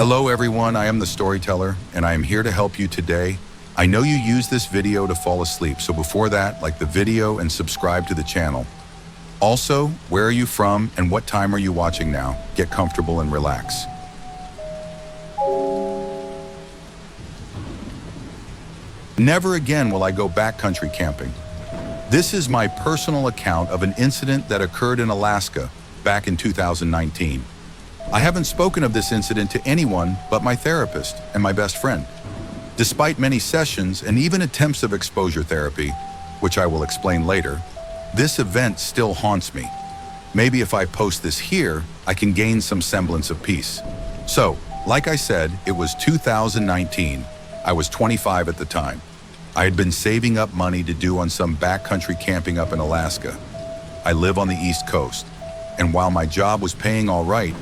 Hello everyone, I am the storyteller and I am here to help you today. I know you use this video to fall asleep, so before that, like the video and subscribe to the channel. Also, where are you from and what time are you watching now? Get comfortable and relax. Never again will I go backcountry camping. This is my personal account of an incident that occurred in Alaska back in 2019. I haven't spoken of this incident to anyone but my therapist and my best friend. Despite many sessions and even attempts of exposure therapy, which I will explain later, this event still haunts me. Maybe if I post this here, I can gain some semblance of peace. So, like I said, it was 2019. I was 25 at the time. I had been saving up money to do on some backcountry camping up in Alaska. I live on the East Coast, and while my job was paying all right,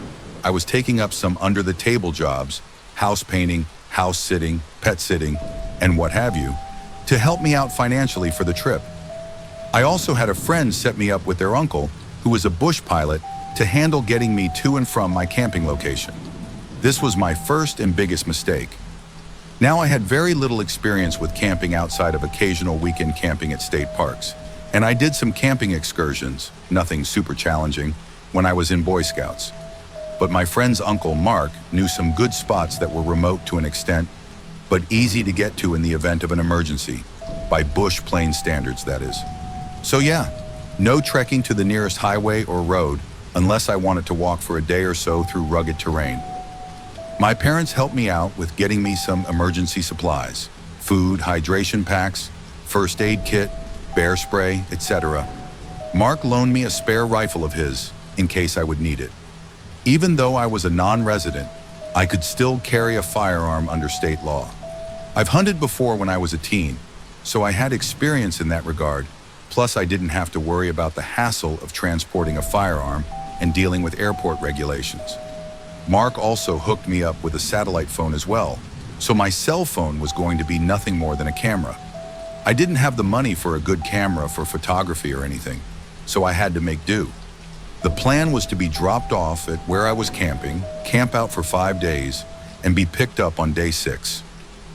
I was taking up some under-the-table jobs, house painting, house sitting, pet sitting, and what have you, to help me out financially for the trip. I also had a friend set me up with their uncle, who was a bush pilot, to handle getting me to and from my camping location. This was my first and biggest mistake. Now I had very little experience with camping outside of occasional weekend camping at state parks, and I did some camping excursions, nothing super challenging, when I was in Boy Scouts. But my friend's uncle, Mark, knew some good spots that were remote to an extent, but easy to get to in the event of an emergency, by bush plane standards, that is. So yeah, no trekking to the nearest highway or road unless I wanted to walk for a day or so through rugged terrain. My parents helped me out with getting me some emergency supplies, food, hydration packs, first aid kit, bear spray, etc. Mark loaned me a spare rifle of his in case I would need it. Even though I was a non-resident, I could still carry a firearm under state law. I've hunted before when I was a teen, so I had experience in that regard, plus I didn't have to worry about the hassle of transporting a firearm and dealing with airport regulations. Mark also hooked me up with a satellite phone as well, so my cell phone was going to be nothing more than a camera. I didn't have the money for a good camera for photography or anything, so I had to make do. The plan was to be dropped off at where I was camping, camp out for 5 days, and be picked up on day 6.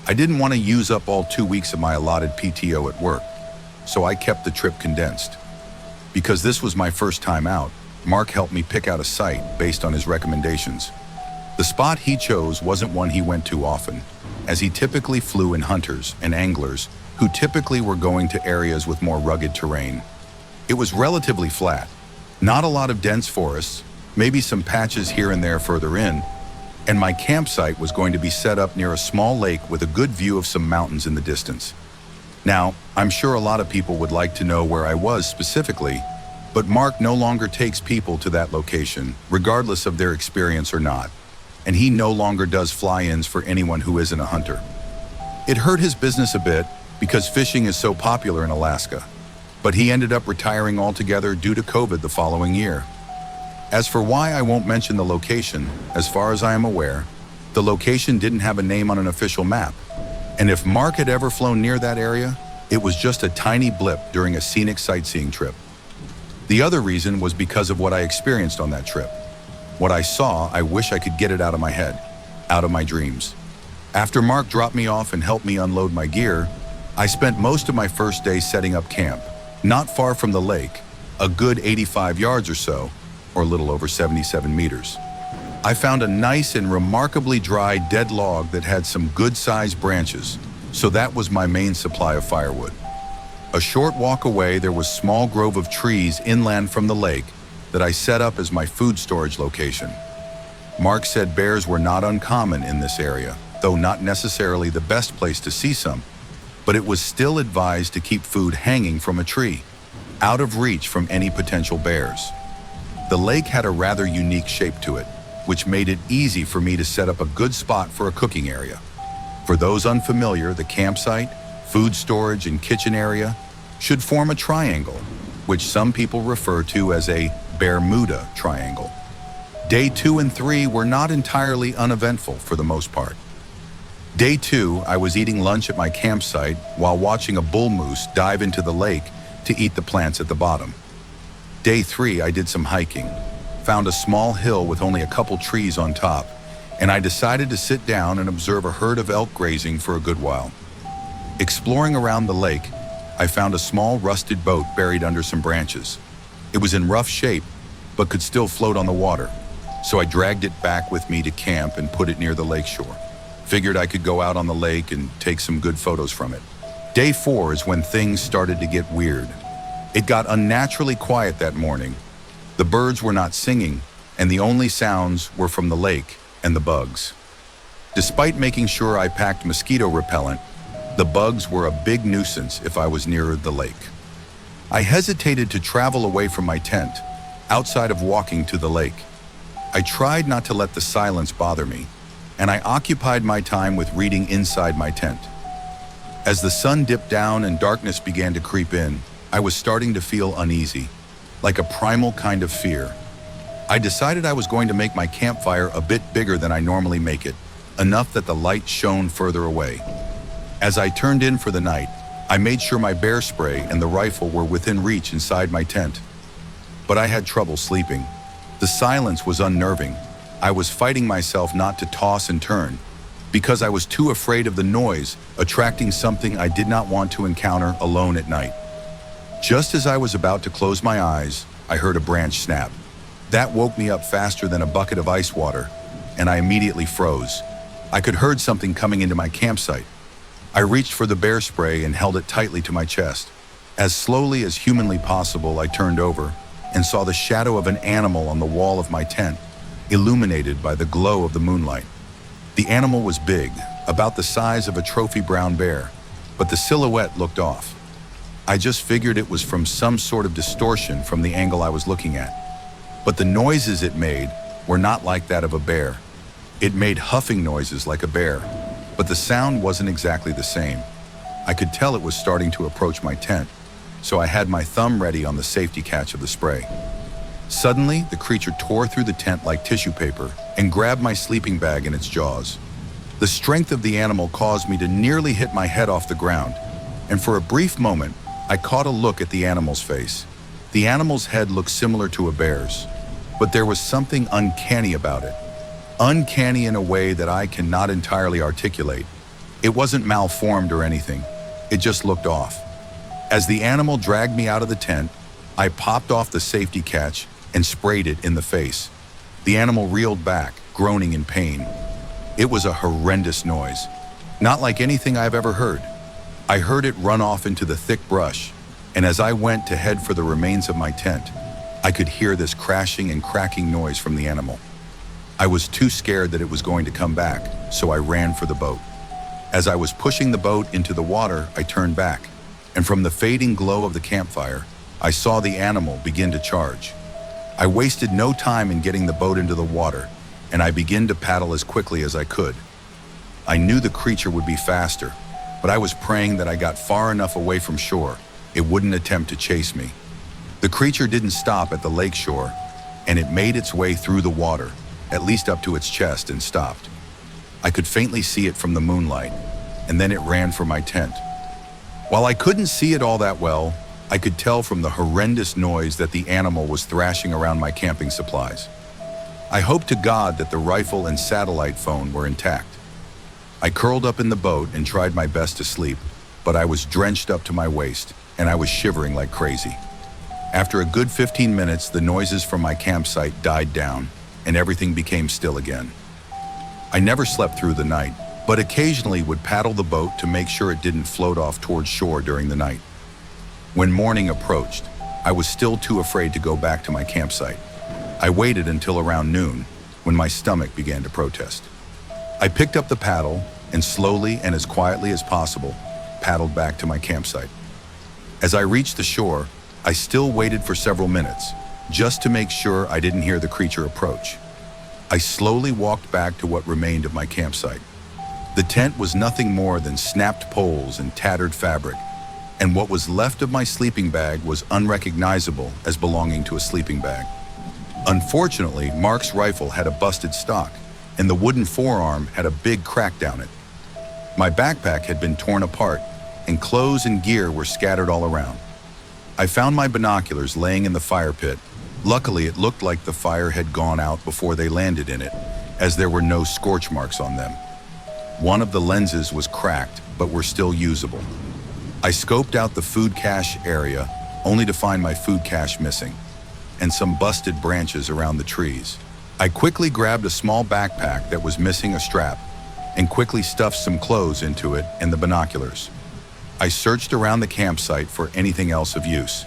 I didn't want to use up all 2 weeks of my allotted PTO at work, so I kept the trip condensed. Because this was my first time out, Mark helped me pick out a site based on his recommendations. The spot he chose wasn't one he went to often, as he typically flew in hunters and anglers who typically were going to areas with more rugged terrain. It was relatively flat, not a lot of dense forests, maybe some patches here and there further in, and my campsite was going to be set up near a small lake with a good view of some mountains in the distance. Now, I'm sure a lot of people would like to know where I was specifically, but Mark no longer takes people to that location, regardless of their experience or not, and he no longer does fly-ins for anyone who isn't a hunter. It hurt his business a bit because fishing is so popular in Alaska, but he ended up retiring altogether due to COVID the following year. As for why I won't mention the location, as far as I am aware, the location didn't have a name on an official map, and if Mark had ever flown near that area, it was just a tiny blip during a scenic sightseeing trip. The other reason was because of what I experienced on that trip. What I saw, I wish I could get it out of my head, out of my dreams. After Mark dropped me off and helped me unload my gear, I spent most of my first day setting up camp, not far from the lake, a good 85 yards or so, or a little over 77 meters. I found a nice and remarkably dry dead log that had some good-sized branches, so that was my main supply of firewood. A short walk away, there was a small grove of trees inland from the lake that I set up as my food storage location. Mark said bears were not uncommon in this area, though not necessarily the best place to see some, but it was still advised to keep food hanging from a tree, out of reach from any potential bears. The lake had a rather unique shape to it, which made it easy for me to set up a good spot for a cooking area. For those unfamiliar, the campsite, food storage, and kitchen area should form a triangle, which some people refer to as a Bermuda Triangle. Day 2 and 3 were not entirely uneventful for the most part. Day 2, I was eating lunch at my campsite while watching a bull moose dive into the lake to eat the plants at the bottom. Day 3, I did some hiking, found a small hill with only a couple trees on top, and I decided to sit down and observe a herd of elk grazing for a good while. Exploring around the lake, I found a small rusted boat buried under some branches. It was in rough shape, but could still float on the water, so I dragged it back with me to camp and put it near the lakeshore. Figured I could go out on the lake and take some good photos from it. Day 4 is when things started to get weird. It got unnaturally quiet that morning. The birds were not singing, and the only sounds were from the lake and the bugs. Despite making sure I packed mosquito repellent, the bugs were a big nuisance if I was near the lake. I hesitated to travel away from my tent, outside of walking to the lake. I tried not to let the silence bother me, and I occupied my time with reading inside my tent. As the sun dipped down and darkness began to creep in, I was starting to feel uneasy, like a primal kind of fear. I decided I was going to make my campfire a bit bigger than I normally make it, enough that the light shone further away. As I turned in for the night, I made sure my bear spray and the rifle were within reach inside my tent. But I had trouble sleeping. The silence was unnerving. I was fighting myself not to toss and turn, because I was too afraid of the noise attracting something I did not want to encounter alone at night. Just as I was about to close my eyes, I heard a branch snap. That woke me up faster than a bucket of ice water, and I immediately froze. I could heard something coming into my campsite. I reached for the bear spray and held it tightly to my chest. As slowly as humanly possible, I turned over and saw the shadow of an animal on the wall of my tent, illuminated by the glow of the moonlight. The animal was big, about the size of a trophy brown bear, but the silhouette looked off. I just figured it was from some sort of distortion from the angle I was looking at. But the noises it made were not like that of a bear. It made huffing noises like a bear, but the sound wasn't exactly the same. I could tell it was starting to approach my tent, so I had my thumb ready on the safety catch of the spray. Suddenly, the creature tore through the tent like tissue paper and grabbed my sleeping bag in its jaws. The strength of the animal caused me to nearly hit my head off the ground, and for a brief moment, I caught a look at the animal's face. The animal's head looked similar to a bear's, but there was something uncanny about it. Uncanny in a way that I cannot entirely articulate. It wasn't malformed or anything. It just looked off. As the animal dragged me out of the tent, I popped off the safety catch and sprayed it in the face. The animal reeled back, groaning in pain. It was a horrendous noise, not like anything I've ever heard. I heard it run off into the thick brush, and as I went to head for the remains of my tent, I could hear this crashing and cracking noise from the animal. I was too scared that it was going to come back, so I ran for the boat. As I was pushing the boat into the water, I turned back, and from the fading glow of the campfire, I saw the animal begin to charge. I wasted no time in getting the boat into the water, and I began to paddle as quickly as I could. I knew the creature would be faster, but I was praying that I got far enough away from shore, it wouldn't attempt to chase me. The creature didn't stop at the lake shore, and it made its way through the water, at least up to its chest, and stopped. I could faintly see it from the moonlight, and then it ran for my tent. While I couldn't see it all that well, I could tell from the horrendous noise that the animal was thrashing around my camping supplies. I hoped to God that the rifle and satellite phone were intact. I curled up in the boat and tried my best to sleep, but I was drenched up to my waist, and I was shivering like crazy. After a good 15 minutes, the noises from my campsite died down, and everything became still again. I never slept through the night, but occasionally would paddle the boat to make sure it didn't float off towards shore during the night. When morning approached, I was still too afraid to go back to my campsite. I waited until around noon, when my stomach began to protest. I picked up the paddle and slowly and as quietly as possible, paddled back to my campsite. As I reached the shore, I still waited for several minutes, just to make sure I didn't hear the creature approach. I slowly walked back to what remained of my campsite. The tent was nothing more than snapped poles and tattered fabric, and what was left of my sleeping bag was unrecognizable as belonging to a sleeping bag. Unfortunately, Mark's rifle had a busted stock, and the wooden forearm had a big crack down it. My backpack had been torn apart, and clothes and gear were scattered all around. I found my binoculars laying in the fire pit. Luckily, it looked like the fire had gone out before they landed in it, as there were no scorch marks on them. One of the lenses was cracked, but were still usable. I scoped out the food cache area, only to find my food cache missing, and some busted branches around the trees. I quickly grabbed a small backpack that was missing a strap, and quickly stuffed some clothes into it and the binoculars. I searched around the campsite for anything else of use.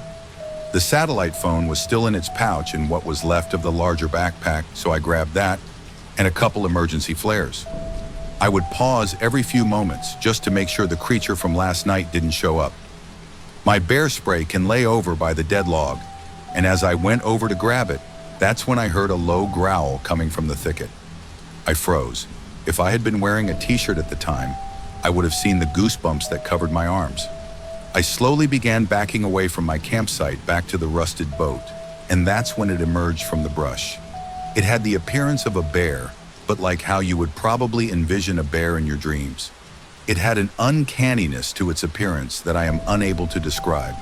The satellite phone was still in its pouch in what was left of the larger backpack, so I grabbed that and a couple emergency flares. I would pause every few moments just to make sure the creature from last night didn't show up. My bear spray can lay over by the dead log, and as I went over to grab it, that's when I heard a low growl coming from the thicket. I froze. If I had been wearing a t-shirt at the time, I would have seen the goosebumps that covered my arms. I slowly began backing away from my campsite back to the rusted boat, and that's when it emerged from the brush. It had the appearance of a bear, but like how you would probably envision a bear in your dreams. It had an uncanniness to its appearance that I am unable to describe.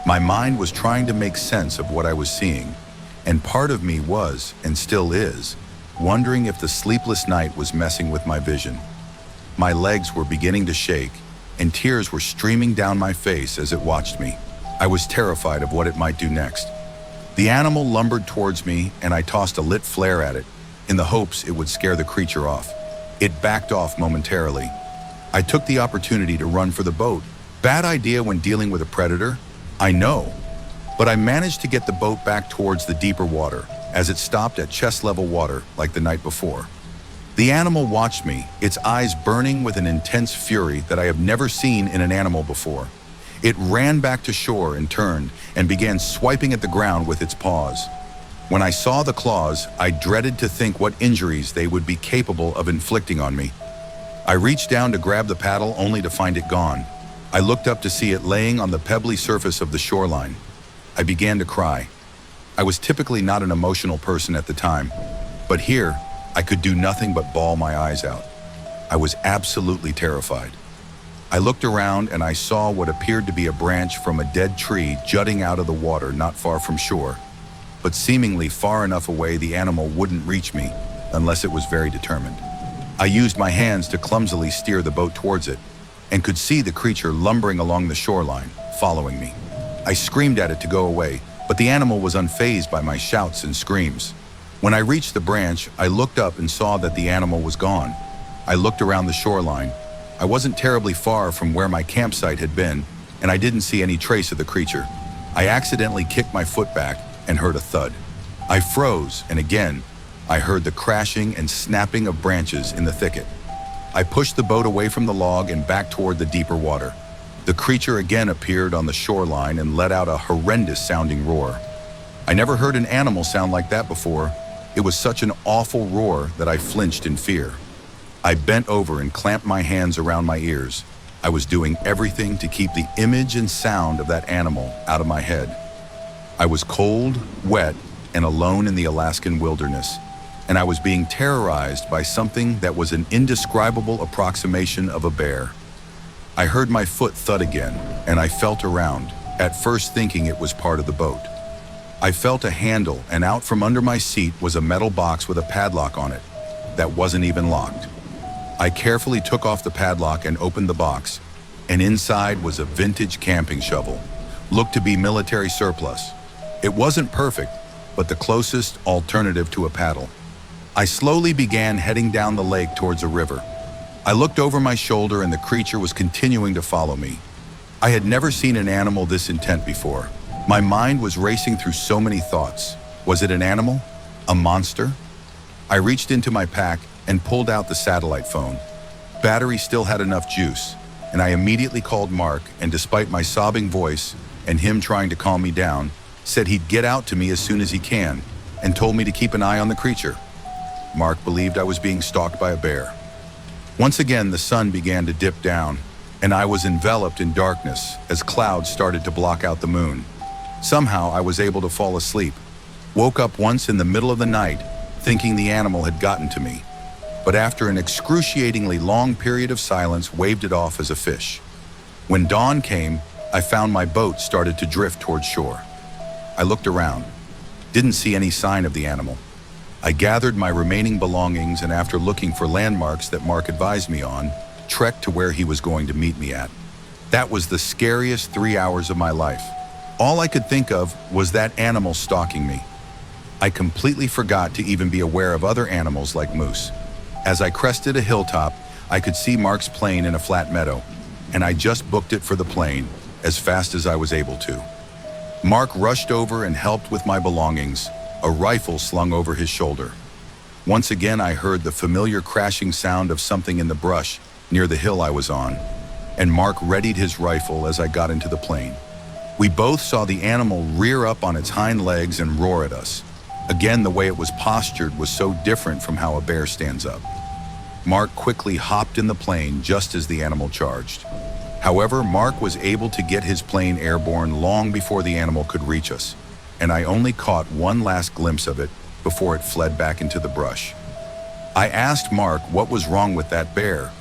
My mind was trying to make sense of what I was seeing, and part of me was, and still is, wondering if the sleepless night was messing with my vision. My legs were beginning to shake, and tears were streaming down my face as it watched me. I was terrified of what it might do next. The animal lumbered towards me, and I tossed a lit flare at it, in the hopes it would scare the creature off. It backed off momentarily. I took the opportunity to run for the boat. Bad idea when dealing with a predator? I know. But I managed to get the boat back towards the deeper water, as it stopped at chest-level water like the night before. The animal watched me, its eyes burning with an intense fury that I have never seen in an animal before. It ran back to shore and turned, and began swiping at the ground with its paws. When I saw the claws, I dreaded to think what injuries they would be capable of inflicting on me. I reached down to grab the paddle only to find it gone. I looked up to see it laying on the pebbly surface of the shoreline. I began to cry. I was typically not an emotional person at the time, but here, I could do nothing but bawl my eyes out. I was absolutely terrified. I looked around and I saw what appeared to be a branch from a dead tree jutting out of the water not far from shore, but seemingly far enough away the animal wouldn't reach me unless it was very determined. I used my hands to clumsily steer the boat towards it and could see the creature lumbering along the shoreline, following me. I screamed at it to go away, but the animal was unfazed by my shouts and screams. When I reached the branch, I looked up and saw that the animal was gone. I looked around the shoreline. I wasn't terribly far from where my campsite had been, and I didn't see any trace of the creature. I accidentally kicked my foot back and heard a thud. I froze, and again, I heard the crashing and snapping of branches in the thicket. I pushed the boat away from the log and back toward the deeper water. The creature again appeared on the shoreline and let out a horrendous-sounding roar. I never heard an animal sound like that before. It was such an awful roar that I flinched in fear. I bent over and clamped my hands around my ears. I was doing everything to keep the image and sound of that animal out of my head. I was cold, wet, and alone in the Alaskan wilderness, and I was being terrorized by something that was an indescribable approximation of a bear. I heard my foot thud again, and I felt around, at first thinking it was part of the boat. I felt a handle, and out from under my seat was a metal box with a padlock on it that wasn't even locked. I carefully took off the padlock and opened the box, and inside was a vintage camping shovel, looked to be military surplus. It wasn't perfect, but the closest alternative to a paddle. I slowly began heading down the lake towards a river. I looked over my shoulder and the creature was continuing to follow me. I had never seen an animal this intent before. My mind was racing through so many thoughts. Was it an animal? A monster? I reached into my pack and pulled out the satellite phone. Battery still had enough juice, and I immediately called Mark, and despite my sobbing voice and him trying to calm me down, said he'd get out to me as soon as he can, and told me to keep an eye on the creature. Mark believed I was being stalked by a bear. Once again, the sun began to dip down, and I was enveloped in darkness as clouds started to block out the moon. Somehow, I was able to fall asleep. Woke up once in the middle of the night, thinking the animal had gotten to me, but after an excruciatingly long period of silence, waved it off as a fish. When dawn came, I found my boat started to drift toward shore. I looked around, didn't see any sign of the animal. I gathered my remaining belongings and after looking for landmarks that Mark advised me on, trekked to where he was going to meet me at. That was the scariest 3 hours of my life. All I could think of was that animal stalking me. I completely forgot to even be aware of other animals like moose. As I crested a hilltop, I could see Mark's plane in a flat meadow, and I just booked it for the plane as fast as I was able to. Mark rushed over and helped with my belongings, a rifle slung over his shoulder. Once again, I heard the familiar crashing sound of something in the brush near the hill I was on, and Mark readied his rifle as I got into the plane. We both saw the animal rear up on its hind legs and roar at us. Again, the way it was postured was so different from how a bear stands up. Mark quickly hopped in the plane just as the animal charged. However, Mark was able to get his plane airborne long before the animal could reach us, and I only caught one last glimpse of it before it fled back into the brush. I asked Mark what was wrong with that bear,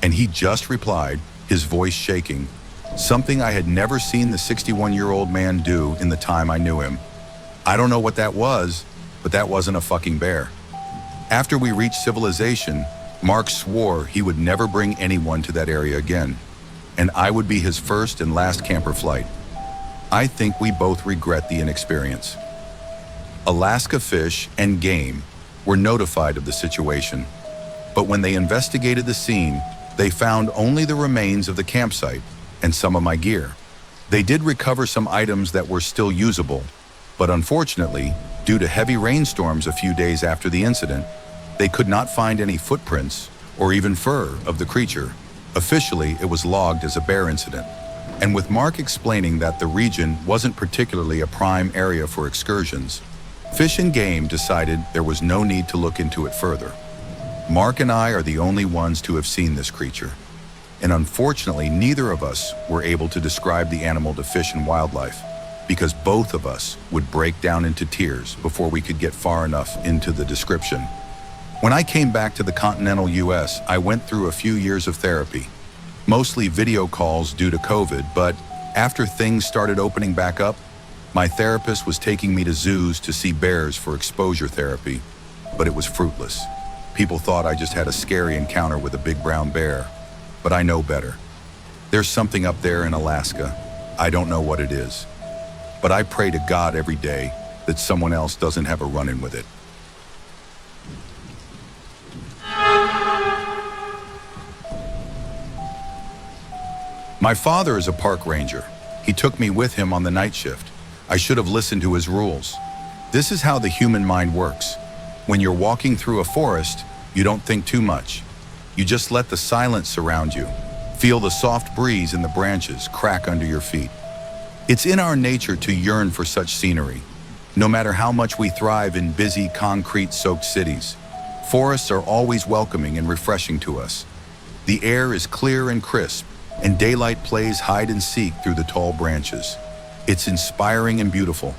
and he just replied, his voice shaking, something I had never seen the 61-year-old man do in the time I knew him. I don't know what that was, but that wasn't a fucking bear. After we reached civilization, Mark swore he would never bring anyone to that area again, and I would be his first and last camper flight. I think we both regret the inexperience. Alaska Fish and Game were notified of the situation, but when they investigated the scene, they found only the remains of the campsite and some of my gear. They did recover some items that were still usable, but unfortunately, due to heavy rainstorms a few days after the incident, they could not find any footprints or even fur of the creature. Officially, it was logged as a bear incident. And with Mark explaining that the region wasn't particularly a prime area for excursions, Fish and Game decided there was no need to look into it further. Mark and I are the only ones to have seen this creature, and unfortunately neither of us were able to describe the animal to Fish and Wildlife because both of us would break down into tears before we could get far enough into the description. When I came back to the continental US, I went through a few years of therapy, mostly video calls due to COVID, but after things started opening back up, my therapist was taking me to zoos to see bears for exposure therapy, but it was fruitless. People thought I just had a scary encounter with a big brown bear, but I know better. There's something up there in Alaska. I don't know what it is, but I pray to God every day that someone else doesn't have a run-in with it. My father is a park ranger. He took me with him on the night shift. I should have listened to his rules. This is how the human mind works. When you're walking through a forest, you don't think too much. You just let the silence surround you. Feel the soft breeze in the branches crack under your feet. It's in our nature to yearn for such scenery. No matter how much we thrive in busy, concrete-soaked cities, forests are always welcoming and refreshing to us. The air is clear and crisp, and daylight plays hide and seek through the tall branches. It's inspiring and beautiful.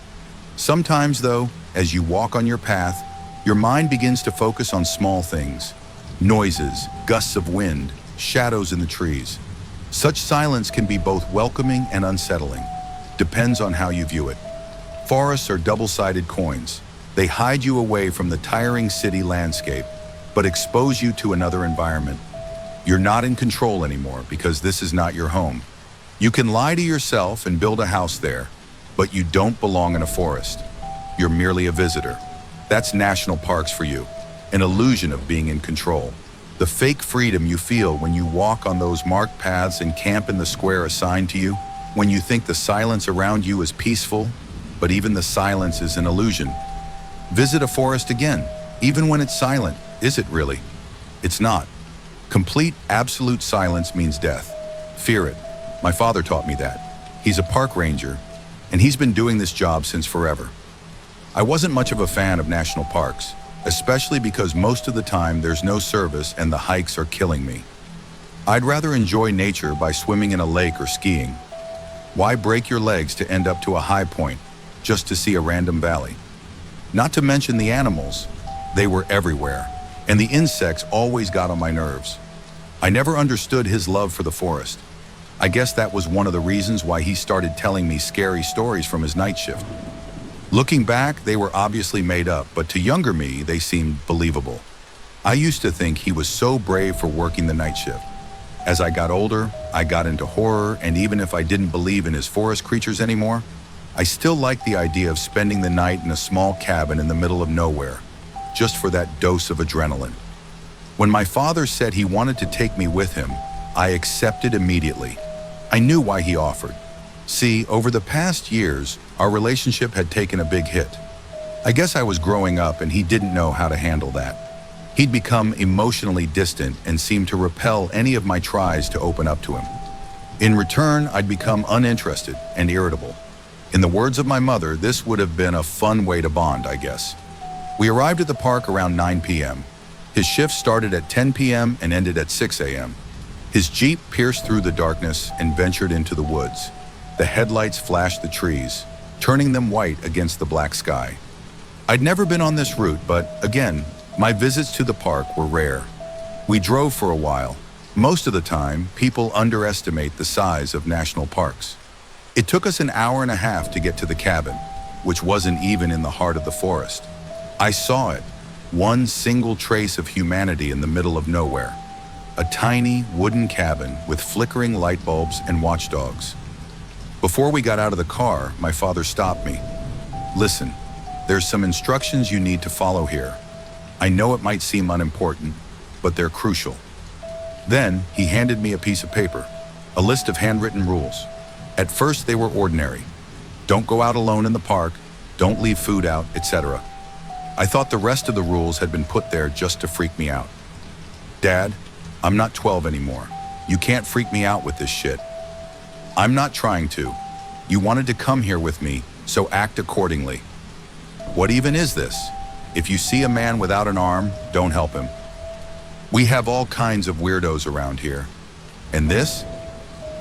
Sometimes, though, as you walk on your path, your mind begins to focus on small things. Noises, gusts of wind, shadows in the trees. Such silence can be both welcoming and unsettling. Depends on how you view it. Forests are double-sided coins. They hide you away from the tiring city landscape, but expose you to another environment. You're not in control anymore because this is not your home. You can lie to yourself and build a house there, but you don't belong in a forest. You're merely a visitor. That's national parks for you, an illusion of being in control. The fake freedom you feel when you walk on those marked paths and camp in the square assigned to you, when you think the silence around you is peaceful, but even the silence is an illusion. Visit a forest again, even when it's silent. Is it really? It's not. Complete, absolute silence means death. Fear it. My father taught me that. He's a park ranger, and he's been doing this job since forever. I wasn't much of a fan of national parks, especially because most of the time there's no service and the hikes are killing me. I'd rather enjoy nature by swimming in a lake or skiing. Why break your legs to end up to a high point just to see a random valley? Not to mention the animals. They were everywhere, and the insects always got on my nerves. I never understood his love for the forest. I guess that was one of the reasons why he started telling me scary stories from his night shift. Looking back, they were obviously made up, but to younger me, they seemed believable. I used to think he was so brave for working the night shift. As I got older, I got into horror, and even if I didn't believe in his forest creatures anymore, I still liked the idea of spending the night in a small cabin in the middle of nowhere, just for that dose of adrenaline. When my father said he wanted to take me with him, I accepted immediately. I knew why he offered. See, over the past years, our relationship had taken a big hit. I guess I was growing up and he didn't know how to handle that. He'd become emotionally distant and seemed to repel any of my tries to open up to him. In return, I'd become uninterested and irritable. In the words of my mother, this would have been a fun way to bond, I guess. We arrived at the park around 9 p.m. His shift started at 10 p.m. and ended at 6 a.m. His Jeep pierced through the darkness and ventured into the woods. The headlights flashed the trees, turning them white against the black sky. I'd never been on this route, but again, my visits to the park were rare. We drove for a while. Most of the time, people underestimate the size of national parks. It took us an hour and a half to get to the cabin, which wasn't even in the heart of the forest. I saw it, one single trace of humanity in the middle of nowhere. A tiny wooden cabin with flickering light bulbs and watchdogs. Before we got out of the car, my father stopped me. Listen, there's some instructions you need to follow here. I know it might seem unimportant, but they're crucial. Then he handed me a piece of paper, a list of handwritten rules. At first they were ordinary. Don't go out alone in the park, don't leave food out, etc. I thought the rest of the rules had been put there just to freak me out. Dad, I'm not 12 anymore. You can't freak me out with this shit. I'm not trying to. You wanted to come here with me, so act accordingly. What even is this? If you see a man without an arm, don't help him. We have all kinds of weirdos around here. And this?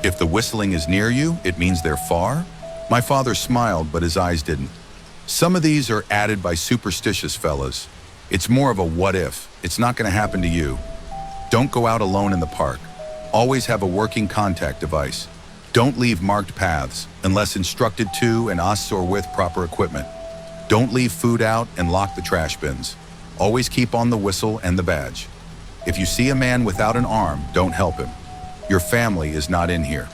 If the whistling is near you, it means they're far? My father smiled, but his eyes didn't. Some of these are added by superstitious fellas. It's more of a what if. It's not going to happen to you. Don't go out alone in the park. Always have a working contact device. Don't leave marked paths unless instructed to and us or with proper equipment. Don't leave food out and lock the trash bins. Always keep on the whistle and the badge. If you see a man without an arm, don't help him. Your family is not in here.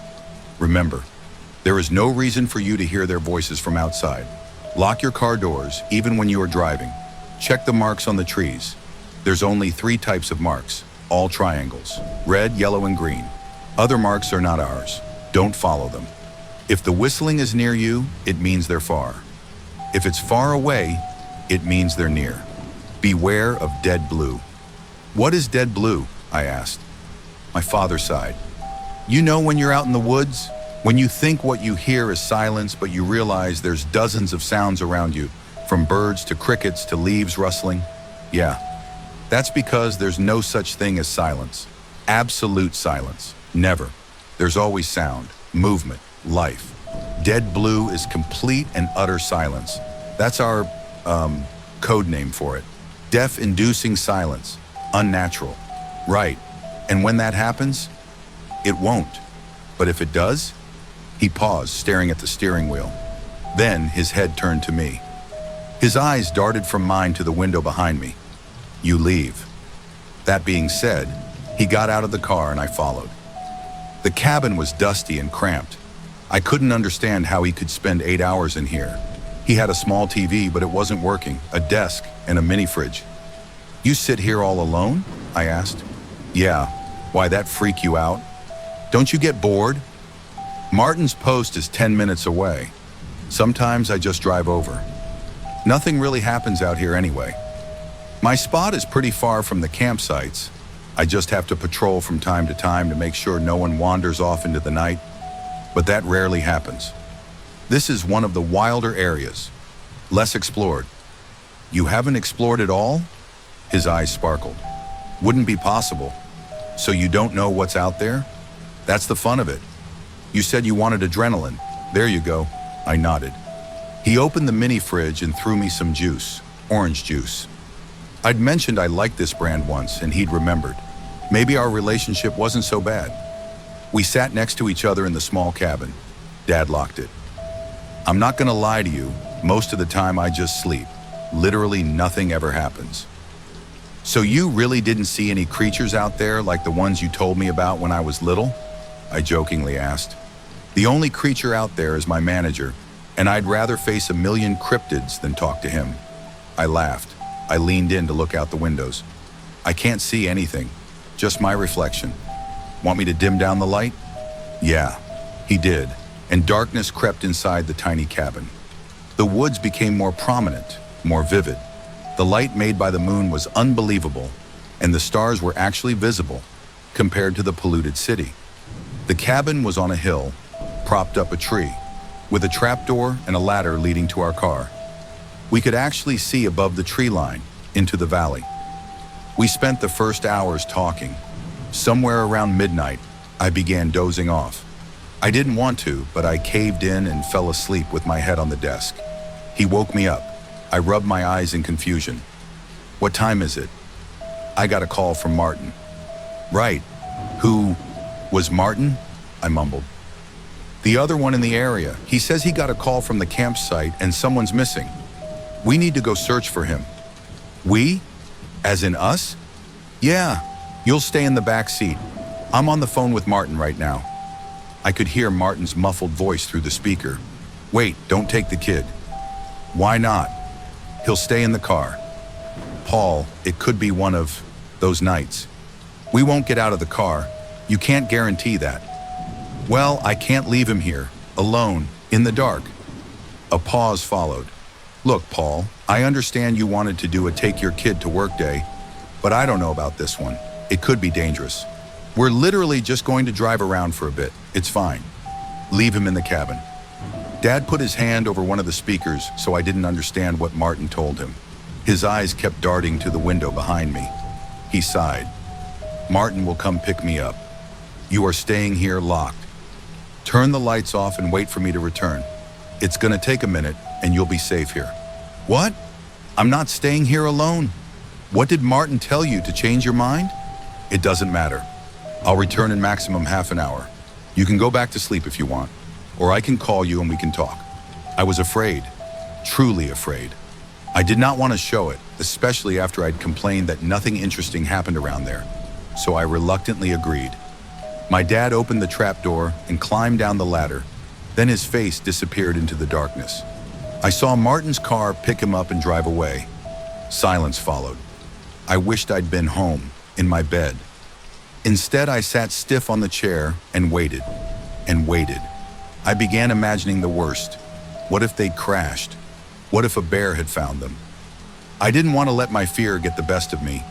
Remember, there is no reason for you to hear their voices from outside. Lock your car doors, even when you are driving. Check the marks on the trees. There's only 3 types of marks, all triangles: red, yellow, and green. Other marks are not ours. Don't follow them. If the whistling is near you, it means they're far. If it's far away, it means they're near. Beware of dead blue. What is dead blue? I asked. My father sighed. You know when you're out in the woods, when you think what you hear is silence, but you realize there's dozens of sounds around you, from birds to crickets to leaves rustling? Yeah, that's because there's no such thing as silence. Absolute silence. Never. There's always sound, movement, life. Dead blue is complete and utter silence. That's our, code name for it. Death-inducing silence. Unnatural. Right. And when that happens, it won't. But if it does? He paused, staring at the steering wheel. Then his head turned to me. His eyes darted from mine to the window behind me. You leave. That being said, he got out of the car and I followed. The cabin was dusty and cramped. I couldn't understand how he could spend 8 hours in here. He had a small TV, but it wasn't working, a desk, and a mini fridge. You sit here all alone? I asked. Yeah. Why, that freak you out? Don't you get bored? Martin's post is 10 minutes away. Sometimes I just drive over. Nothing really happens out here anyway. My spot is pretty far from the campsites. I just have to patrol from time to time to make sure no one wanders off into the night. But that rarely happens. This is one of the wilder areas, less explored. You haven't explored it all? His eyes sparkled. Wouldn't be possible. So you don't know what's out there? That's the fun of it. You said you wanted adrenaline. There you go. I nodded. He opened the mini fridge and threw me some juice, orange juice. I'd mentioned I liked this brand once and he'd remembered. Maybe our relationship wasn't so bad. We sat next to each other in the small cabin. Dad locked it. I'm not gonna lie to you, Most of the time I just sleep. Literally nothing ever happens. So you really didn't see any creatures out there like the ones you told me about when I was little? I jokingly asked. The only creature out there is my manager, and I'd rather face a million cryptids than talk to him. I laughed. I leaned in to look out the windows. I can't see anything, just my reflection. Want me to dim down the light? Yeah, he did, and darkness crept inside the tiny cabin. The woods became more prominent, more vivid. The light made by the moon was unbelievable, and the stars were actually visible compared to the polluted city. The cabin was on a hill, propped up a tree, with a trapdoor and a ladder leading to our car. We could actually see above the tree line into the valley. We spent the first hours talking. Somewhere around midnight, I began dozing off. I didn't want to, but I caved in and fell asleep with my head on the desk. He woke me up. I rubbed my eyes in confusion. What time is it? I got a call from Martin. Right. Who was Martin? I mumbled. The other one in the area. He says he got a call from the campsite and someone's missing. We need to go search for him. We? As in us? Yeah. You'll stay in the back seat. I'm on the phone with Martin right now. I could hear Martin's muffled voice through the speaker. Wait, don't take the kid. Why not? He'll stay in the car. Paul, it could be one of those nights. We won't get out of the car. You can't guarantee that. Well, I can't leave him here, alone, in the dark. A pause followed. Look, Paul, I understand you wanted to do a take your kid to work day, but I don't know about this one. It could be dangerous. We're literally just going to drive around for a bit. It's fine. Leave him in the cabin. Dad put his hand over one of the speakers so I didn't understand what Martin told him. His eyes kept darting to the window behind me. He sighed. Martin will come pick me up. You are staying here locked. Turn the lights off and wait for me to return. It's gonna take a minute and you'll be safe here. What? I'm not staying here alone. What did Martin tell you to change your mind? It doesn't matter. I'll return in maximum half an hour. You can go back to sleep if you want, or I can call you and we can talk. I was afraid, truly afraid. I did not want to show it, especially after I'd complained that nothing interesting happened around there, so I reluctantly agreed. My dad opened the trapdoor and climbed down the ladder. Then his face disappeared into the darkness. I saw Martin's car pick him up and drive away. Silence followed. I wished I'd been home, in my bed. Instead, I sat stiff on the chair and waited, and waited. I began imagining the worst. What if they'd crashed? What if a bear had found them? I didn't want to let my fear get the best of me,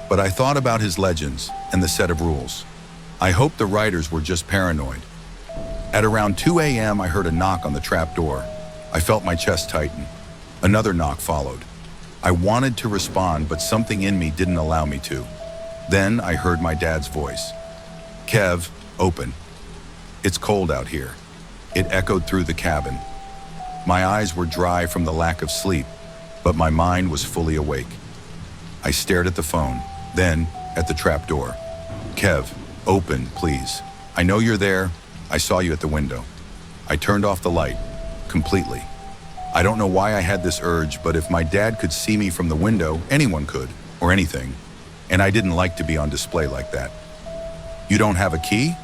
but I thought about his legends and the set of rules. I hoped the writers were just paranoid. At around 2 a.m., I heard a knock on the trap door. I felt my chest tighten. Another knock followed. I wanted to respond, but something in me didn't allow me to. Then I heard my dad's voice. Kev, open. It's cold out here. It echoed through the cabin. My eyes were dry from the lack of sleep, but my mind was fully awake. I stared at the phone, then at the trap door. Kev, open, please. I know you're there. I saw you at the window. I turned off the light, completely. I don't know why I had this urge, but if my dad could see me from the window, anyone could, or anything. And I didn't like to be on display like that. You don't have a key?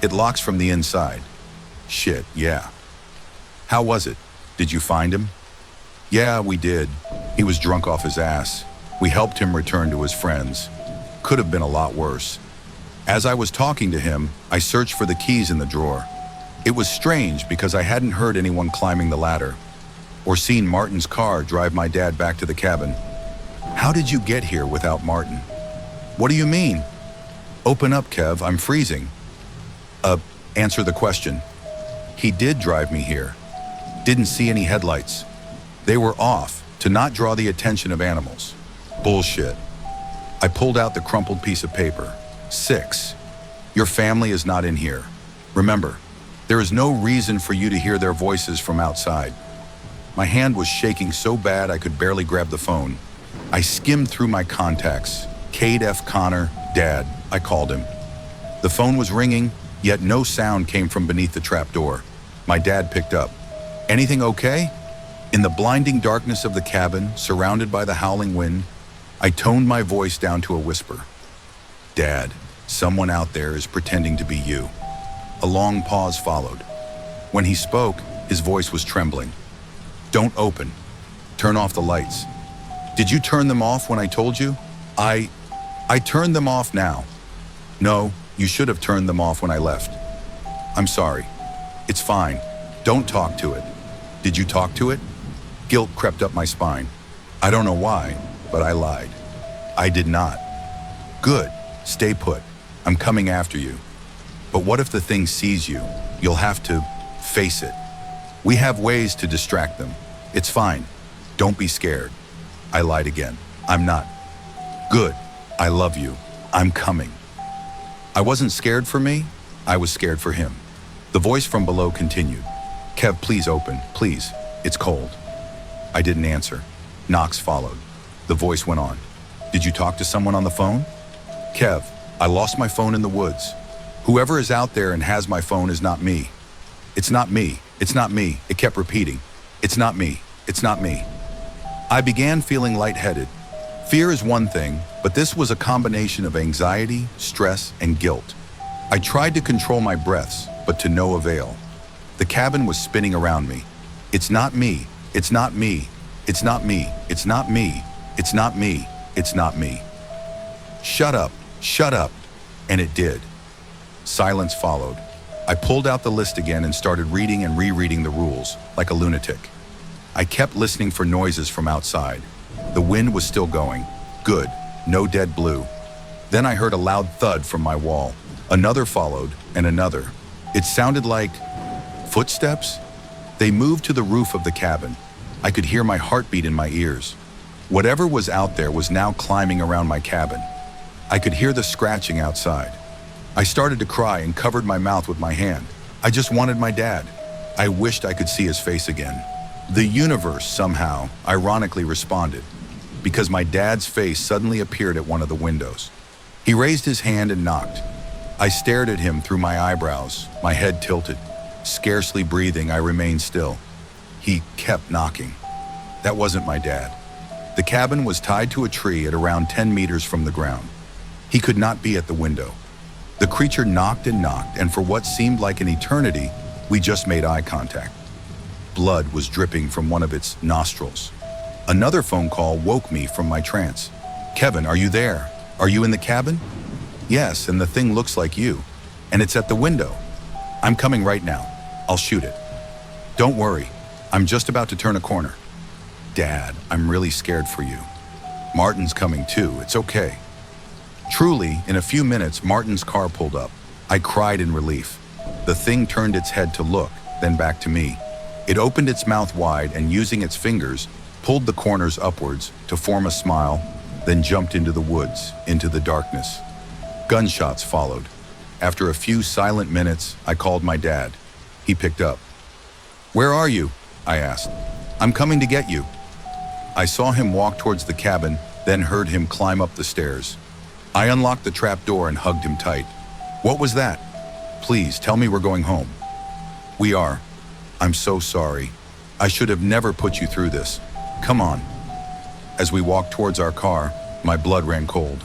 It locks from the inside. Shit, yeah. How was it? Did you find him? Yeah, we did. He was drunk off his ass. We helped him return to his friends. Could have been a lot worse. As I was talking to him, I searched for the keys in the drawer. It was strange because I hadn't heard anyone climbing the ladder or seen Martin's car drive my dad back to the cabin. How did you get here without Martin? What do you mean? Open up, Kev, I'm freezing. Answer the question. He did drive me here. Didn't see any headlights. They were off to not draw the attention of animals. Bullshit. I pulled out the crumpled piece of paper. 6. Your family is not in here. Remember, there is no reason for you to hear their voices from outside. My hand was shaking so bad I could barely grab the phone. I skimmed through my contacts. Cade F. Connor, Dad, I called him. The phone was ringing, yet no sound came from beneath the trap door. My dad picked up. Anything okay? In the blinding darkness of the cabin, surrounded by the howling wind, I toned my voice down to a whisper. Dad, someone out there is pretending to be you. A long pause followed. When he spoke, his voice was trembling. Don't open. Turn off the lights. Did you turn them off when I told you? I turned them off now. No, you should have turned them off when I left. I'm sorry. It's fine. Don't talk to it. Did you talk to it? Guilt crept up my spine. I don't know why, but I lied. I did not. Good. Stay put. I'm coming after you. But what if the thing sees you? You'll have to face it. We have ways to distract them. It's fine. Don't be scared. I lied again. I'm not. Good. I love you. I'm coming. I wasn't scared for me. I was scared for him. The voice from below continued. Kev, please open. Please. It's cold. I didn't answer. Knocks followed. The voice went on. Did you talk to someone on the phone? Kev, I lost my phone in the woods. Whoever is out there and has my phone is not me. It's not me. It's not me. It kept repeating. It's not me. It's not me. I began feeling lightheaded. Fear is one thing, but this was a combination of anxiety, stress, and guilt. I tried to control my breaths, but to no avail. The cabin was spinning around me. It's not me. It's not me. It's not me. It's not me. It's not me. It's not me. Shut up. Shut up. And it did. Silence followed. I pulled out the list again and started reading and rereading the rules, like a lunatic. I kept listening for noises from outside. The wind was still going. Good. No dead blue. Then I heard a loud thud from my wall. Another followed, and another. It sounded like footsteps. They moved to the roof of the cabin. I could hear my heartbeat in my ears. Whatever was out there was now climbing around my cabin. I could hear the scratching outside. I started to cry and covered my mouth with my hand. I just wanted my dad. I wished I could see his face again. The universe somehow, ironically responded, because my dad's face suddenly appeared at one of the windows. He raised his hand and knocked. I stared at him through my eyebrows, my head tilted. Scarcely breathing, I remained still. He kept knocking. That wasn't my dad. The cabin was tied to a tree at around 10 meters from the ground. He could not be at the window. The creature knocked, and for what seemed like an eternity, we just made eye contact. Blood was dripping from one of its nostrils. Another phone call woke me from my trance. Kevin, are you there? Are you in the cabin? Yes, and the thing looks like you. And it's at the window. I'm coming right now. I'll shoot it. Don't worry. I'm just about to turn a corner. Dad, I'm really scared for you. Martin's coming too. It's okay. Truly, in a few minutes, Martin's car pulled up. I cried in relief. The thing turned its head to look, then back to me. It opened its mouth wide and, using its fingers, pulled the corners upwards to form a smile, then jumped into the woods, into the darkness. Gunshots followed. After a few silent minutes, I called my dad. He picked up. Where are you? I asked. I'm coming to get you. I saw him walk towards the cabin, then heard him climb up the stairs. I unlocked the trap door and hugged him tight. What was that? Please, tell me we're going home. We are. I'm so sorry. I should have never put you through this. Come on. As we walked towards our car, my blood ran cold.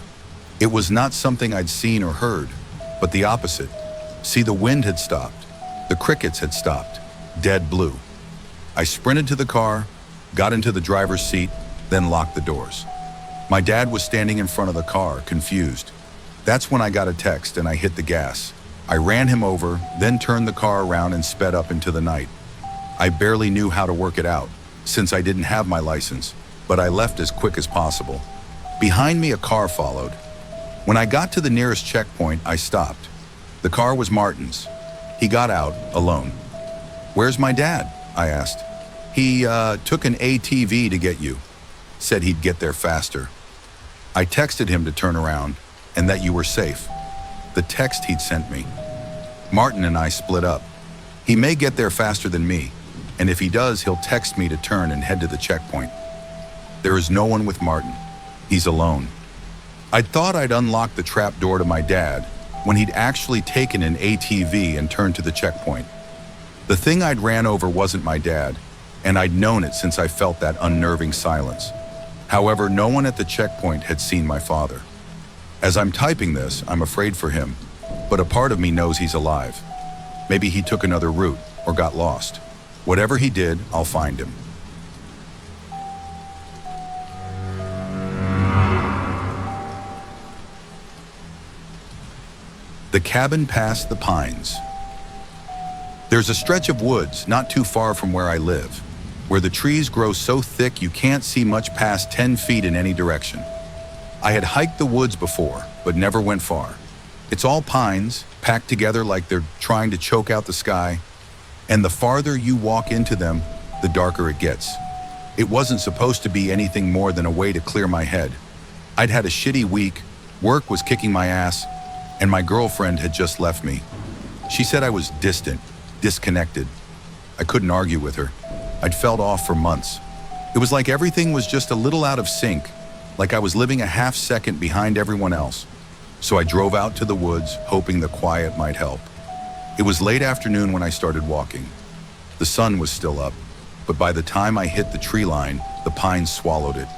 It was not something I'd seen or heard, but the opposite. See, the wind had stopped. The crickets had stopped. Dead blue. I sprinted to the car, got into the driver's seat, then locked the doors. My dad was standing in front of the car, confused. That's when I got a text and I hit the gas. I ran him over, then turned the car around and sped up into the night. I barely knew how to work it out, since I didn't have my license, but I left as quick as possible. Behind me, a car followed. When I got to the nearest checkpoint, I stopped. The car was Martin's. He got out, alone. Where's my dad? I asked. He took an ATV to get you. Said he'd get there faster. I texted him to turn around and that you were safe. The text he'd sent me. Martin and I split up. He may get there faster than me, and if he does, he'll text me to turn and head to the checkpoint. There is no one with Martin. He's alone. I thought I'd unlocked the trap door to my dad when he'd actually taken an ATV and turned to the checkpoint. The thing I'd ran over wasn't my dad. and I'd known it since I felt that unnerving silence. However, no one at the checkpoint had seen my father. As I'm typing this, I'm afraid for him, but a part of me knows he's alive. Maybe he took another route or got lost. Whatever he did, I'll find him. The cabin past the pines. There's a stretch of woods not too far from where I live, where the trees grow so thick you can't see much past 10 feet in any direction. I had hiked the woods before, but never went far. It's all pines, packed together like they're trying to choke out the sky, and the farther you walk into them, the darker it gets. It wasn't supposed to be anything more than a way to clear my head. I'd had a shitty week, work was kicking my ass, and my girlfriend had just left me. She said I was distant, disconnected. I couldn't argue with her. I'd felt off for months. It was like everything was just a little out of sync, like I was living a half second behind everyone else. So I drove out to the woods, hoping the quiet might help. It was late afternoon when I started walking. The sun was still up, but by the time I hit the tree line, the pines swallowed it.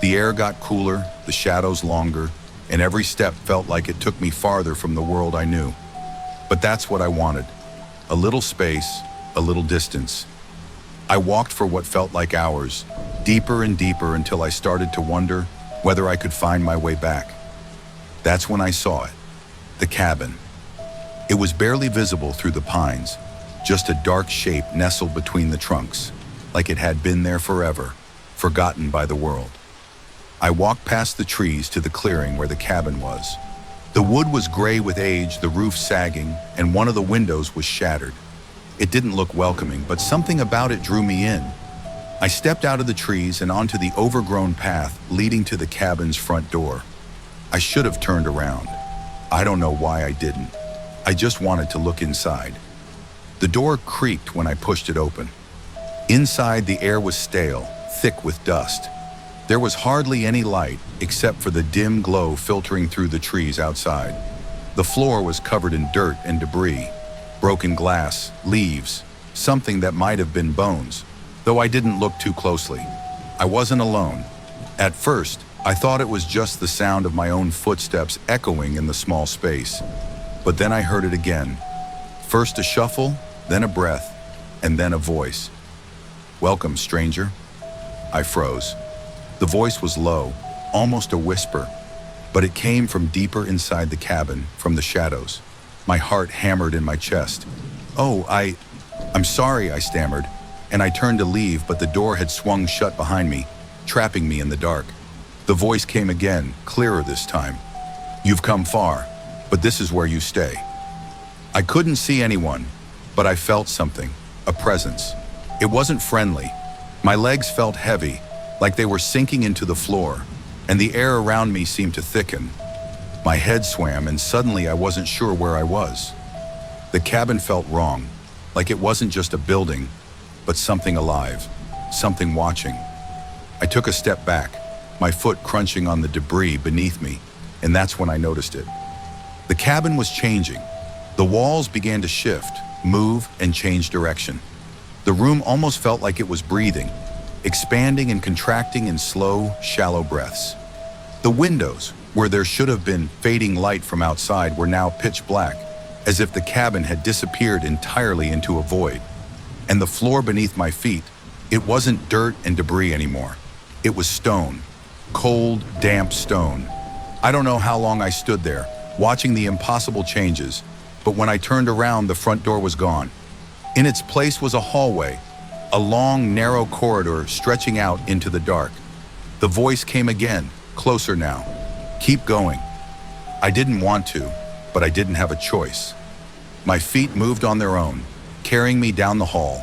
The air got cooler, the shadows longer, and every step felt like it took me farther from the world I knew. But that's what I wanted. A little space, a little distance. I walked for what felt like hours, deeper and deeper until I started to wonder whether I could find my way back. That's when I saw it, the cabin. It was barely visible through the pines, just a dark shape nestled between the trunks, like it had been there forever, forgotten by the world. I walked past the trees to the clearing where the cabin was. The wood was gray with age, the roof sagging, and one of the windows was shattered. It didn't look welcoming, but something about it drew me in. I stepped out of the trees and onto the overgrown path leading to the cabin's front door. I should have turned around. I don't know why I didn't. I just wanted to look inside. The door creaked when I pushed it open. Inside, the air was stale, thick with dust. There was hardly any light except for the dim glow filtering through the trees outside. The floor was covered in dirt and debris, broken glass, leaves, something that might have been bones, though I didn't look too closely. I wasn't alone. At first, I thought it was just the sound of my own footsteps echoing in the small space. But then I heard it again. First a shuffle, then a breath, and then a voice. "Welcome, stranger." I froze. The voice was low, almost a whisper, but it came from deeper inside the cabin, from the shadows. My heart hammered in my chest. I'm sorry," I stammered, and I turned to leave, but the door had swung shut behind me, trapping me in the dark. The voice came again, clearer this time. "You've come far, but this is where you stay." I couldn't see anyone, but I felt something, a presence. It wasn't friendly. My legs felt heavy, like they were sinking into the floor, and the air around me seemed to thicken. My head swam, and suddenly I wasn't sure where I was. The cabin felt wrong, like it wasn't just a building, but something alive, something watching. I took a step back, my foot crunching on the debris beneath me, and that's when I noticed it. The cabin was changing. The walls began to shift, move, and change direction. The room almost felt like it was breathing, expanding and contracting in slow, shallow breaths. The windows, where there should have been fading light from outside, were now pitch black, as if the cabin had disappeared entirely into a void. And the floor beneath my feet, it wasn't dirt and debris anymore. It was stone, cold, damp stone. I don't know how long I stood there, watching the impossible changes, but when I turned around, the front door was gone. In its place was a hallway, a long, narrow corridor stretching out into the dark. The voice came again, closer now. "Keep going." I didn't want to, but I didn't have a choice. My feet moved on their own, carrying me down the hall,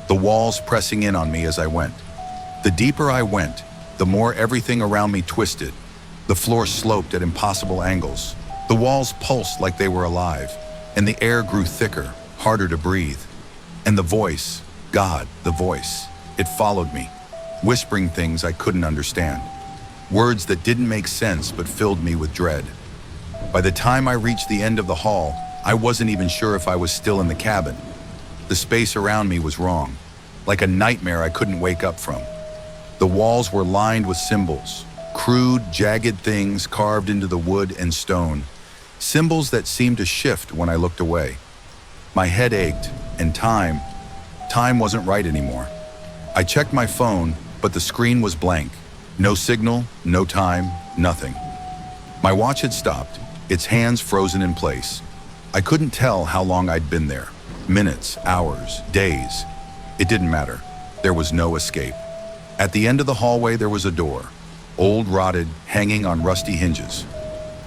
the walls pressing in on me as I went. The deeper I went, the more everything around me twisted. The floor sloped at impossible angles. The walls pulsed like they were alive, and the air grew thicker, harder to breathe. And the voice, God, the voice, it followed me, whispering things I couldn't understand. Words that didn't make sense but filled me with dread. By the time I reached the end of the hall, I wasn't even sure if I was still in the cabin. The space around me was wrong. like a nightmare I couldn't wake up from. The walls were lined with symbols, crude, jagged things carved into the wood and stone, symbols that seemed to shift when I looked away. My head ached, and time wasn't right anymore. I checked my phone, but the screen was blank. No signal, no time, nothing. My watch had stopped, its hands frozen in place. I couldn't tell how long I'd been there. Minutes, hours, days. It didn't matter. There was no escape. At the end of the hallway, there was a door, old, rotted, hanging on rusty hinges.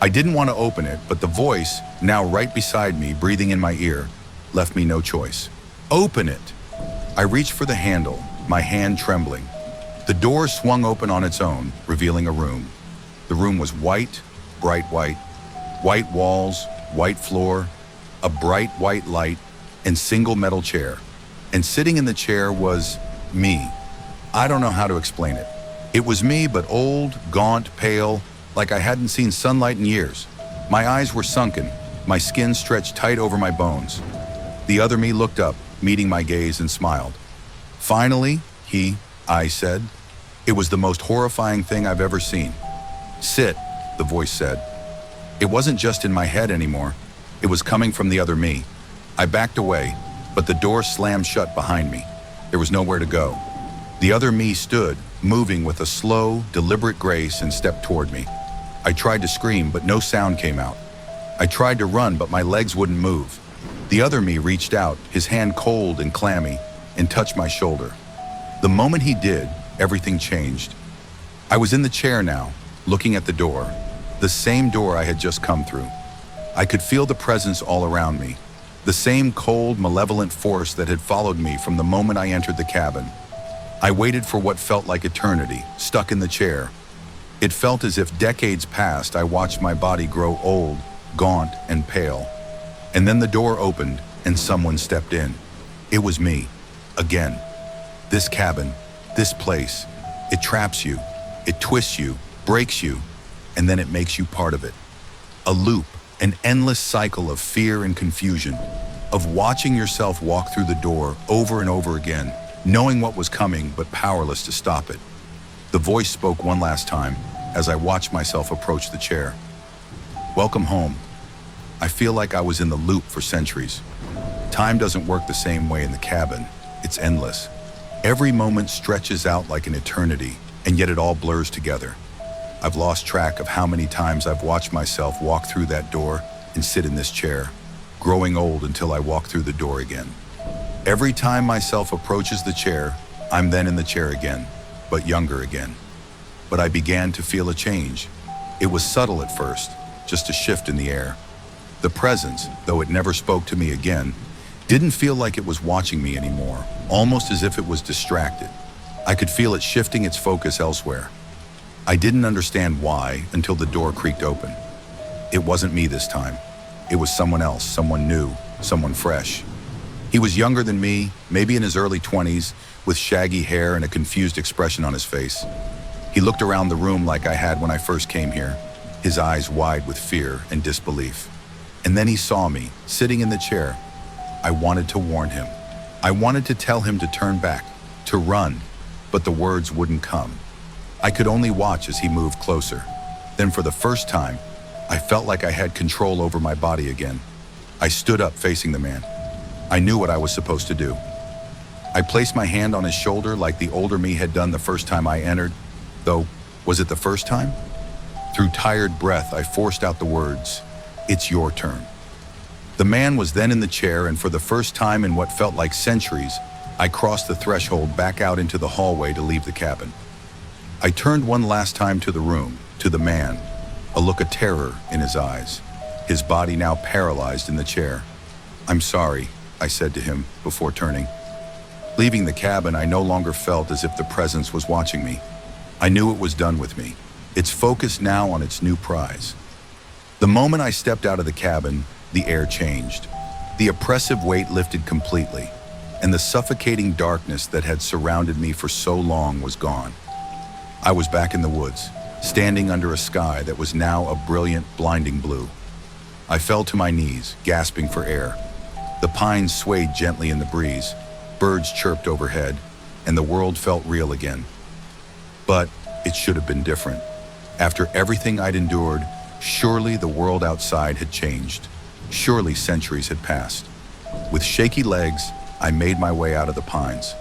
I didn't want to open it, but the voice, now right beside me, breathing in my ear, left me no choice. Open it! I reached for the handle, my hand trembling. The door swung open on its own, revealing a room. The room was white, bright white. White walls, white floor, a bright white light, and single metal chair. And sitting in the chair was me. I don't know how to explain it. It was me, but old, gaunt, pale, like I hadn't seen sunlight in years. My eyes were sunken, my skin stretched tight over my bones. The other me looked up, meeting my gaze, and smiled. Finally, I said. It was the most horrifying thing I've ever seen. Sit, the voice said. It wasn't just in my head anymore. It was coming from the other me. I backed away, but the door slammed shut behind me. There was nowhere to go. The other me stood, moving with a slow, deliberate grace, and stepped toward me. I tried to scream, but no sound came out. I tried to run, but my legs wouldn't move. The other me reached out, his hand cold and clammy, and touched my shoulder. The moment he did, everything changed. I was in the chair now, looking at the door, the same door I had just come through. I could feel the presence all around me, the same cold, malevolent force that had followed me from the moment I entered the cabin. I waited for what felt like eternity, stuck in the chair. It felt as if decades passed. I watched my body grow old, gaunt, and pale. And then the door opened, and someone stepped in. It was me, again. This cabin, this place, it traps you, it twists you, breaks you, and then it makes you part of it. A loop, an endless cycle of fear and confusion, of watching yourself walk through the door over and over again, knowing what was coming but powerless to stop it. The voice spoke one last time as I watched myself approach the chair. Welcome home. I feel like I was in the loop for centuries. Time doesn't work the same way in the cabin. It's endless. Every moment stretches out like an eternity, and yet it all blurs together. I've lost track of how many times I've watched myself walk through that door and sit in this chair, growing old until I walk through the door again. Every time myself approaches the chair, I'm then in the chair again, but younger again. But I began to feel a change. It was subtle at first, just a shift in the air. The presence, though it never spoke to me again, didn't feel like it was watching me anymore, almost as if it was distracted. I could feel it shifting its focus elsewhere. I didn't understand why until the door creaked open. It wasn't me this time. It was someone else, someone new, someone fresh. He was younger than me, maybe in his early 20s, with shaggy hair and a confused expression on his face. He looked around the room like I had when I first came here, his eyes wide with fear and disbelief. And then he saw me, sitting in the chair. I wanted to warn him. I wanted to tell him to turn back, to run, but the words wouldn't come. I could only watch as he moved closer. Then for the first time, I felt like I had control over my body again. I stood up facing the man. I knew what I was supposed to do. I placed my hand on his shoulder like the older me had done the first time I entered, though, was it the first time? Through tired breath, I forced out the words, "It's your turn." The man was then in the chair, and for the first time in what felt like centuries, I crossed the threshold back out into the hallway to leave the cabin. I turned one last time to the room, to the man, a look of terror in his eyes, his body now paralyzed in the chair. "I'm sorry," I said to him before turning. Leaving the cabin, I no longer felt as if the presence was watching me. I knew it was done with me, its focus now on its new prize. The moment I stepped out of the cabin, the air changed. The oppressive weight lifted completely, and the suffocating darkness that had surrounded me for so long was gone. I was back in the woods, standing under a sky that was now a brilliant, blinding blue. I fell to my knees, gasping for air. The pines swayed gently in the breeze, Birds chirped overhead, and the world felt real again. But it should have been different. After everything I'd endured, surely the world outside had changed. Surely centuries had passed. With shaky legs, I made my way out of the pines.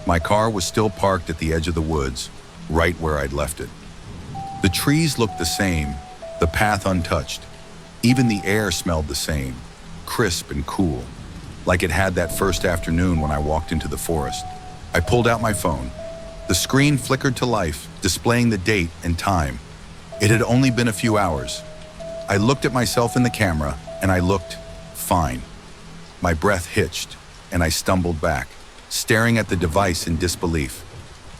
My car was still parked at the edge of the woods, right where I'd left it. The trees looked the same, the path untouched. Even the air smelled the same, crisp and cool, like it had that first afternoon when I walked into the forest. I pulled out my phone. The screen flickered to life, displaying the date and time. It had only been a few hours. I looked at myself in the camera, and I looked fine. My breath hitched, and I stumbled back, staring at the device in disbelief.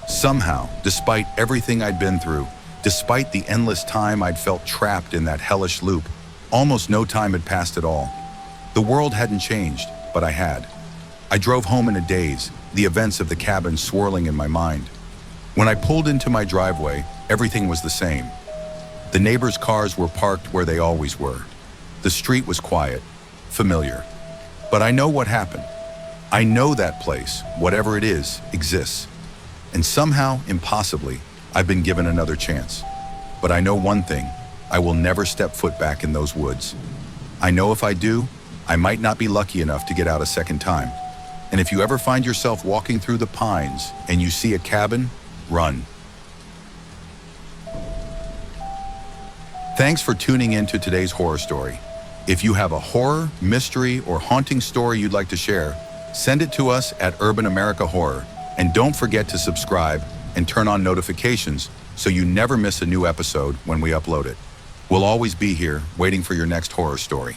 Somehow, despite everything I'd been through, despite the endless time I'd felt trapped in that hellish loop, almost no time had passed at all. The world hadn't changed, but I had. I drove home in a daze, the events of the cabin swirling in my mind. When I pulled into my driveway, everything was the same. The neighbors' cars were parked where they always were. The street was quiet, familiar. But I know what happened. I know that place, whatever it is, exists. And somehow, impossibly, I've been given another chance. But I know one thing, I will never step foot back in those woods. I know if I do, I might not be lucky enough to get out a second time. And if you ever find yourself walking through the pines and you see a cabin, run. Thanks for tuning in to today's horror story. If you have a horror, mystery, or haunting story you'd like to share, send it to us at Urban America Horror. And don't forget to subscribe and turn on notifications so you never miss a new episode when we upload it. We'll always be here waiting for your next horror story.